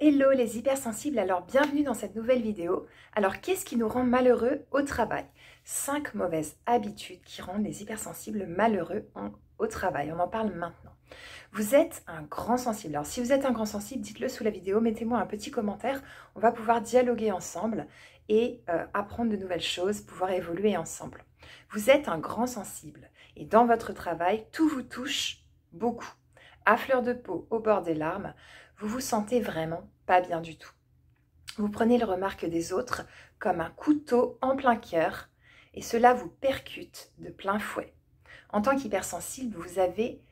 Hello les hypersensibles, alors bienvenue dans cette nouvelle vidéo. Alors qu'est-ce qui nous rend malheureux au travail? 5 mauvaises habitudes qui rendent les hypersensibles malheureux au travail. On en parle maintenant. Vous êtes un grand sensible. Alors si vous êtes un grand sensible, dites-le sous la vidéo, mettez-moi un petit commentaire. On va pouvoir dialoguer ensemble et apprendre de nouvelles choses, pouvoir évoluer ensemble. Vous êtes un grand sensible et dans votre travail, tout vous touche beaucoup. À fleur de peau, au bord des larmes, vous vous sentez vraiment pas bien du tout. Vous prenez les remarques des autres comme un couteau en plein cœur et cela vous percute de plein fouet. En tant qu'hypersensible, vous avez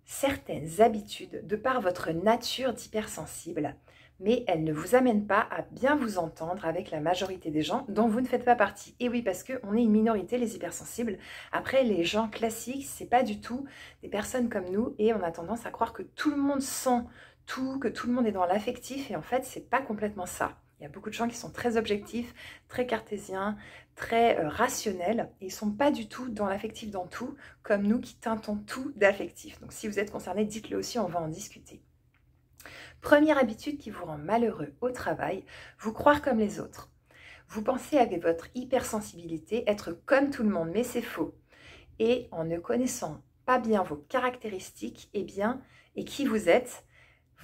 certaines habitudes de par votre nature d'hypersensible, mais elles ne vous amènent pas à bien vous entendre avec la majorité des gens dont vous ne faites pas partie. Et oui, parce qu'on est une minorité, les hypersensibles. Après, les gens classiques, c'est pas du tout des personnes comme nous et on a tendance à croire que tout le monde sent tout, que tout le monde est dans l'affectif et en fait, c'est pas complètement ça. Il y a beaucoup de gens qui sont très objectifs, très cartésiens, très rationnels et ils ne sont pas du tout dans l'affectif dans tout, comme nous qui teintons tout d'affectif. Donc si vous êtes concerné, dites-le aussi, on va en discuter. Première habitude qui vous rend malheureux au travail, vous croire comme les autres. Vous pensez avec votre hypersensibilité être comme tout le monde, mais c'est faux. Et en ne connaissant pas bien vos caractéristiques et qui vous êtes,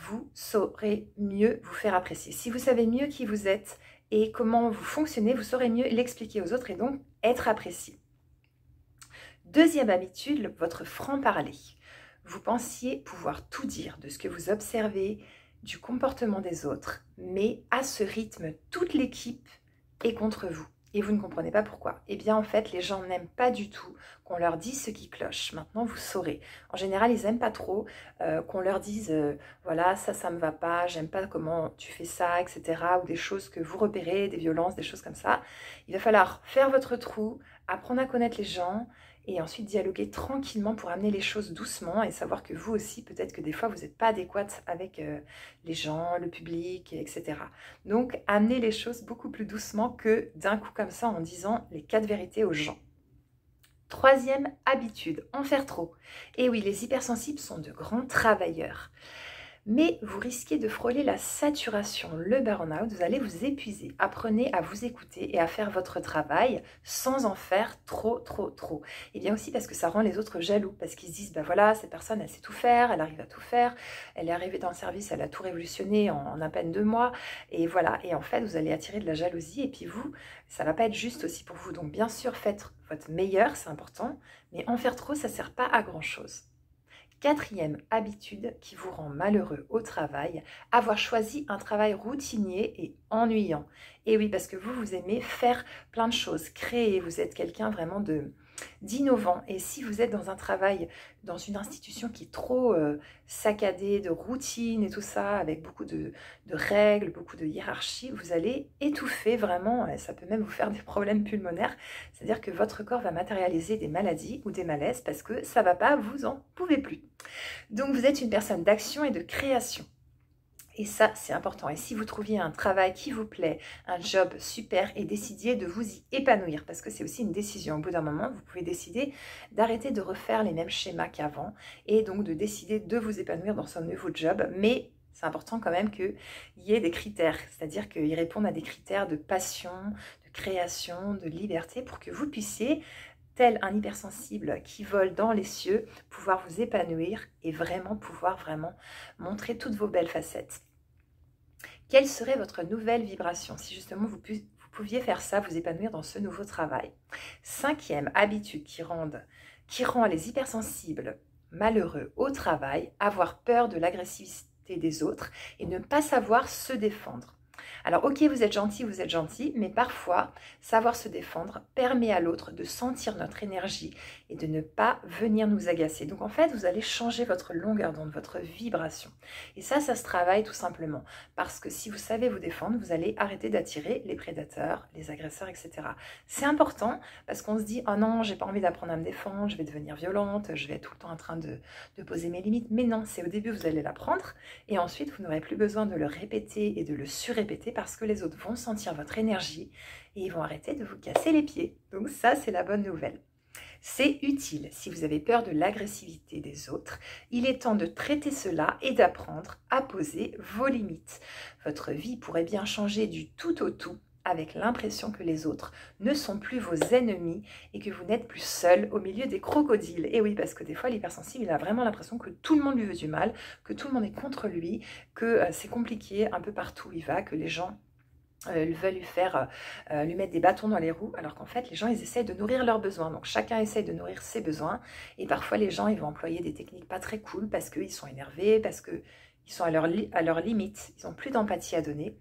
vous saurez mieux vous faire apprécier. Si vous savez mieux qui vous êtes et comment vous fonctionnez, vous saurez mieux l'expliquer aux autres et donc être apprécié. Deuxième habitude, votre franc-parler. Vous pensiez pouvoir tout dire de ce que vous observez, du comportement des autres, mais à ce rythme, toute l'équipe est contre vous. Et vous ne comprenez pas pourquoi. Eh bien, en fait, les gens n'aiment pas du tout qu'on leur dise ce qui cloche. Maintenant, vous saurez. En général, ils n'aiment pas trop qu'on leur dise voilà, ça me va pas, j'aime pas comment tu fais ça, etc. Ou des choses que vous repérez, des violences, des choses comme ça. Il va falloir faire votre trou, apprendre à connaître les gens et ensuite dialoguer tranquillement pour amener les choses doucement et savoir que vous aussi, peut-être que des fois, vous n'êtes pas adéquate avec les gens, le public, etc. Donc, amenez les choses beaucoup plus doucement que d'un coup comme ça en disant les 4 vérités aux gens. Troisième habitude, en faire trop. Et oui, les hypersensibles sont de grands travailleurs. Mais vous risquez de frôler la saturation, le burn-out, vous allez vous épuiser. Apprenez à vous écouter et à faire votre travail sans en faire trop. Et bien aussi parce que ça rend les autres jaloux, parce qu'ils se disent, ben voilà, cette personne, elle sait tout faire, elle arrive à tout faire, elle est arrivée dans le service, elle a tout révolutionné en à peine 2 mois, et voilà. Et en fait, vous allez attirer de la jalousie, et puis vous, ça va pas être juste aussi pour vous. Donc bien sûr, faites votre meilleur, c'est important, mais en faire trop, ça sert pas à grand-chose. Quatrième habitude qui vous rend malheureux au travail, avoir choisi un travail routinier et ennuyant. Et oui, parce que vous aimez faire plein de choses, créer, vous êtes quelqu'un vraiment d'innovant. Et si vous êtes dans un travail, dans une institution qui est trop saccadée, de routine et tout ça, avec beaucoup de règles, beaucoup de hiérarchie, vous allez étouffer vraiment, et ça peut même vous faire des problèmes pulmonaires, c'est-à-dire que votre corps va matérialiser des maladies ou des malaises parce que ça ne va pas, vous en pouvez plus. Donc vous êtes une personne d'action et de création. Et ça, c'est important. Et si vous trouviez un travail qui vous plaît, un job super, et décidiez de vous y épanouir, parce que c'est aussi une décision. Au bout d'un moment, vous pouvez décider d'arrêter de refaire les mêmes schémas qu'avant, et donc de décider de vous épanouir dans ce nouveau job. Mais c'est important quand même qu'il y ait des critères, c'est-à-dire qu'ils répondent à des critères de passion, de création, de liberté, pour que vous puissiez, tel un hypersensible qui vole dans les cieux, pouvoir vous épanouir et vraiment pouvoir montrer toutes vos belles facettes. Quelle serait votre nouvelle vibration si justement vous pouviez faire ça, vous épanouir dans ce nouveau travail? Cinquième habitude qui rend les hypersensibles malheureux au travail, avoir peur de l'agressivité des autres et ne pas savoir se défendre. Alors ok, vous êtes gentil, mais parfois, savoir se défendre permet à l'autre de sentir notre énergie et de ne pas venir nous agacer. Donc en fait, vous allez changer votre longueur d'onde, votre vibration. Et ça se travaille tout simplement. Parce que si vous savez vous défendre, vous allez arrêter d'attirer les prédateurs, les agresseurs, etc. C'est important parce qu'on se dit « Oh non, j'ai pas envie d'apprendre à me défendre, je vais devenir violente, je vais être tout le temps en train de poser mes limites. » Mais non, c'est au début, vous allez l'apprendre et ensuite, vous n'aurez plus besoin de le répéter et de le surrépéter parce que les autres vont sentir votre énergie et ils vont arrêter de vous casser les pieds. Donc ça, c'est la bonne nouvelle. C'est utile si vous avez peur de l'agressivité des autres. Il est temps de traiter cela et d'apprendre à poser vos limites. Votre vie pourrait bien changer du tout au tout avec l'impression que les autres ne sont plus vos ennemis et que vous n'êtes plus seul au milieu des crocodiles. Et oui, parce que des fois, l'hypersensible, il a vraiment l'impression que tout le monde lui veut du mal, que tout le monde est contre lui, que c'est compliqué un peu partout où il va, que les gens veulent lui mettre des bâtons dans les roues, alors qu'en fait, les gens, ils essayent de nourrir leurs besoins. Donc, chacun essaye de nourrir ses besoins. Et parfois, les gens, ils vont employer des techniques pas très cool parce qu'ils sont énervés, parce qu'ils sont à leur limite, ils n'ont plus d'empathie à donner.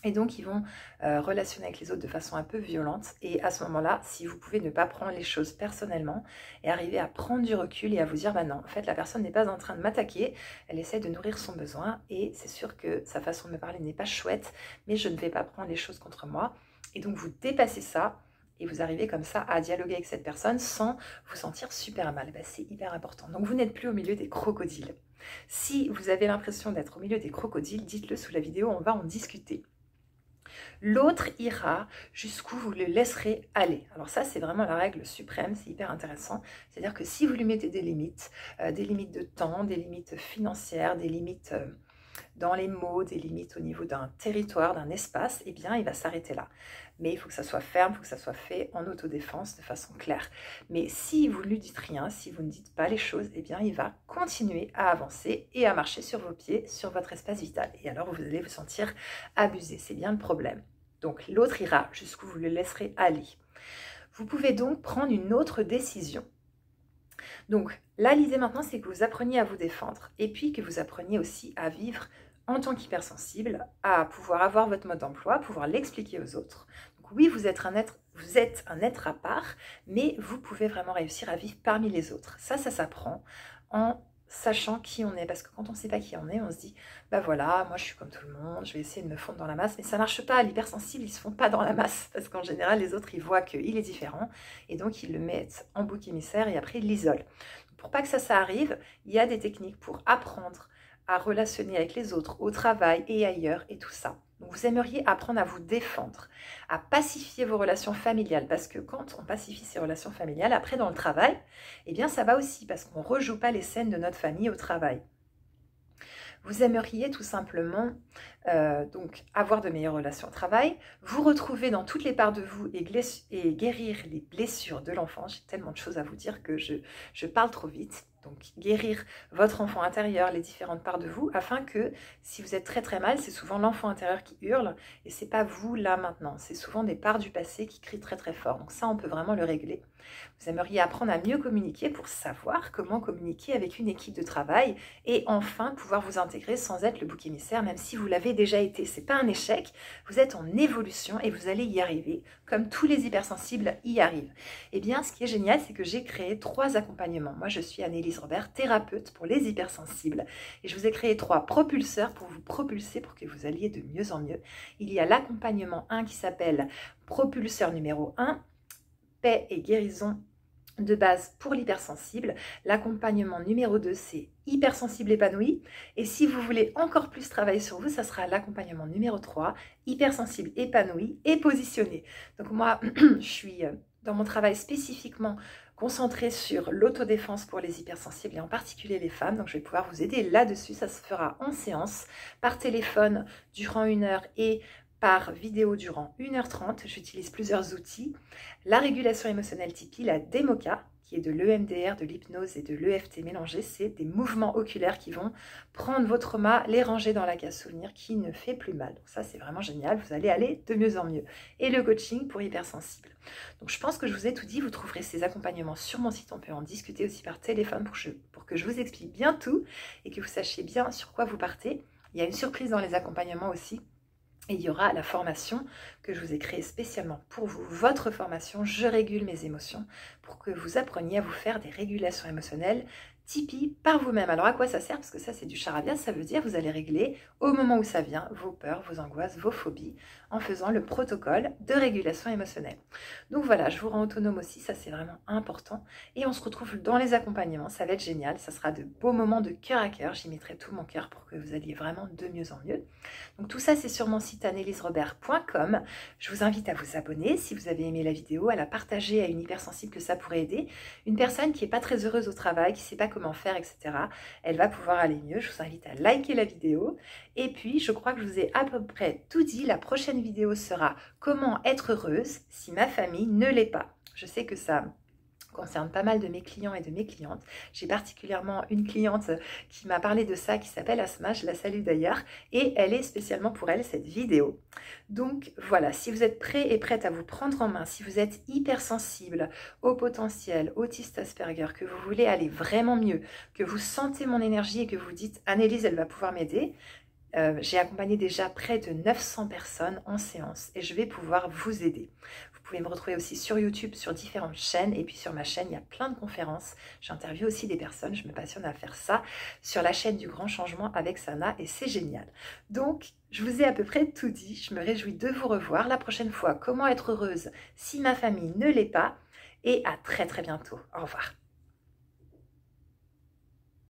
Et donc, ils vont relationner avec les autres de façon un peu violente. Et à ce moment-là, si vous pouvez ne pas prendre les choses personnellement et arriver à prendre du recul et à vous dire, bah non, en fait, la personne n'est pas en train de m'attaquer, elle essaie de nourrir son besoin. Et c'est sûr que sa façon de me parler n'est pas chouette, mais je ne vais pas prendre les choses contre moi. Et donc, vous dépassez ça et vous arrivez comme ça à dialoguer avec cette personne sans vous sentir super mal. Bah, c'est hyper important. Donc, vous n'êtes plus au milieu des crocodiles. Si vous avez l'impression d'être au milieu des crocodiles, dites-le sous la vidéo, on va en discuter. L'autre ira jusqu'où vous le laisserez aller. Alors ça, c'est vraiment la règle suprême, c'est hyper intéressant. C'est-à-dire que si vous lui mettez des limites de temps, des limites financières, des limites dans les mots, des limites au niveau d'un territoire, d'un espace, eh bien, il va s'arrêter là. Mais il faut que ça soit ferme, il faut que ça soit fait en autodéfense de façon claire. Mais si vous ne lui dites rien, si vous ne dites pas les choses, eh bien, il va continuer à avancer et à marcher sur vos pieds, sur votre espace vital. Et alors, vous allez vous sentir abusé. C'est bien le problème. Donc, l'autre ira jusqu'où vous le laisserez aller. Vous pouvez donc prendre une autre décision. Donc, là, l'idée maintenant, c'est que vous appreniez à vous défendre et puis que vous appreniez aussi à vivre en tant qu'hypersensible, à pouvoir avoir votre mode d'emploi, pouvoir l'expliquer aux autres. Donc oui, vous êtes un être à part, mais vous pouvez vraiment réussir à vivre parmi les autres. Ça s'apprend en sachant qui on est, parce que quand on ne sait pas qui on est, on se dit, bah voilà, moi je suis comme tout le monde, je vais essayer de me fondre dans la masse, mais ça ne marche pas, l'hypersensible, il ne se fond pas dans la masse, parce qu'en général, les autres, ils voient qu'il est différent, et donc ils le mettent en bouc émissaire, et après, ils l'isolent. Pour pas que ça arrive, il y a des techniques pour apprendre à relationner avec les autres, au travail et ailleurs, et tout ça. Donc vous aimeriez apprendre à vous défendre, à pacifier vos relations familiales, parce que quand on pacifie ses relations familiales, après dans le travail, eh bien ça va aussi, parce qu'on ne rejoue pas les scènes de notre famille au travail. Vous aimeriez tout simplement donc avoir de meilleures relations au travail, vous retrouver dans toutes les parts de vous et guérir les blessures de l'enfant. J'ai tellement de choses à vous dire que je parle trop vite. Donc guérir votre enfant intérieur, les différentes parts de vous, afin que si vous êtes très très mal, c'est souvent l'enfant intérieur qui hurle et c'est pas vous là maintenant. C'est souvent des parts du passé qui crient très très fort. Donc ça, on peut vraiment le régler. Vous aimeriez apprendre à mieux communiquer pour savoir comment communiquer avec une équipe de travail et enfin pouvoir vous intégrer sans être le bouc émissaire, même si vous l'avez déjà été. C'est pas un échec, vous êtes en évolution et vous allez y arriver, comme tous les hypersensibles y arrivent. Eh bien, ce qui est génial, c'est que j'ai créé 3 accompagnements. Moi, je suis Annelise Robert, thérapeute pour les hypersensibles. Et je vous ai créé 3 propulseurs pour vous propulser, pour que vous alliez de mieux en mieux. Il y a l'accompagnement 1 qui s'appelle propulseur numéro 1, paix et guérison de base pour l'hypersensible. L'accompagnement numéro 2, c'est hypersensible épanoui. Et si vous voulez encore plus travailler sur vous, ça sera l'accompagnement numéro 3, hypersensible épanoui et positionné. Donc moi, je suis dans mon travail spécifiquement concentrée sur l'autodéfense pour les hypersensibles et en particulier les femmes. Donc je vais pouvoir vous aider là-dessus. Ça se fera en séance, par téléphone durant 1 heure et par vidéo durant 1h30, j'utilise plusieurs outils. La régulation émotionnelle Tipeee, la DEMOCA, qui est de l'EMDR, de l'hypnose et de l'EFT mélangés, c'est des mouvements oculaires qui vont prendre vos traumas, les ranger dans la case souvenir qui ne fait plus mal. Donc ça, c'est vraiment génial, vous allez aller de mieux en mieux. Et le coaching pour hypersensibles. Donc je pense que je vous ai tout dit, vous trouverez ces accompagnements sur mon site, on peut en discuter aussi par téléphone pour que je vous explique bien tout et que vous sachiez bien sur quoi vous partez. Il y a une surprise dans les accompagnements aussi. Et il y aura la formation que je vous ai créée spécialement pour vous, votre formation « Je régule mes émotions » pour que vous appreniez à vous faire des régulations émotionnelles Tipeee par vous-même. Alors à quoi ça sert? Parce que ça c'est du charabia, ça veut dire vous allez régler au moment où ça vient vos peurs, vos angoisses, vos phobies en faisant le protocole de régulation émotionnelle. Donc voilà, je vous rends autonome aussi, ça c'est vraiment important. Et on se retrouve dans les accompagnements, ça va être génial, ça sera de beaux moments de cœur à cœur, j'y mettrai tout mon cœur pour que vous alliez vraiment de mieux en mieux. Donc tout ça c'est sur mon site anneliserobert.com. Je vous invite à vous abonner si vous avez aimé la vidéo, à la partager à une hypersensible que ça pourrait aider. Une personne qui n'est pas très heureuse au travail, qui ne sait pas comment faire, etc. Elle va pouvoir aller mieux. Je vous invite à liker la vidéo. Et puis, je crois que je vous ai à peu près tout dit. La prochaine vidéo sera comment être heureuse si ma famille ne l'est pas. Je sais que ça concerne pas mal de mes clients et de mes clientes. J'ai particulièrement une cliente qui m'a parlé de ça, qui s'appelle Asma, je la salue d'ailleurs, et elle est spécialement pour elle cette vidéo. Donc voilà, si vous êtes prêts et prête à vous prendre en main, si vous êtes hypersensible au potentiel, autiste Asperger, que vous voulez aller vraiment mieux, que vous sentez mon énergie et que vous dites « Annelise, elle va pouvoir m'aider », j'ai accompagné déjà près de 900 personnes en séance et je vais pouvoir vous aider. Vous pouvez me retrouver aussi sur YouTube, sur différentes chaînes, et puis sur ma chaîne, il y a plein de conférences. J'interviewe aussi des personnes, je me passionne à faire ça sur la chaîne du Grand Changement avec Sana et c'est génial. Donc, je vous ai à peu près tout dit, je me réjouis de vous revoir la prochaine fois. Comment être heureuse si ma famille ne l'est pas? Et à très très bientôt. Au revoir.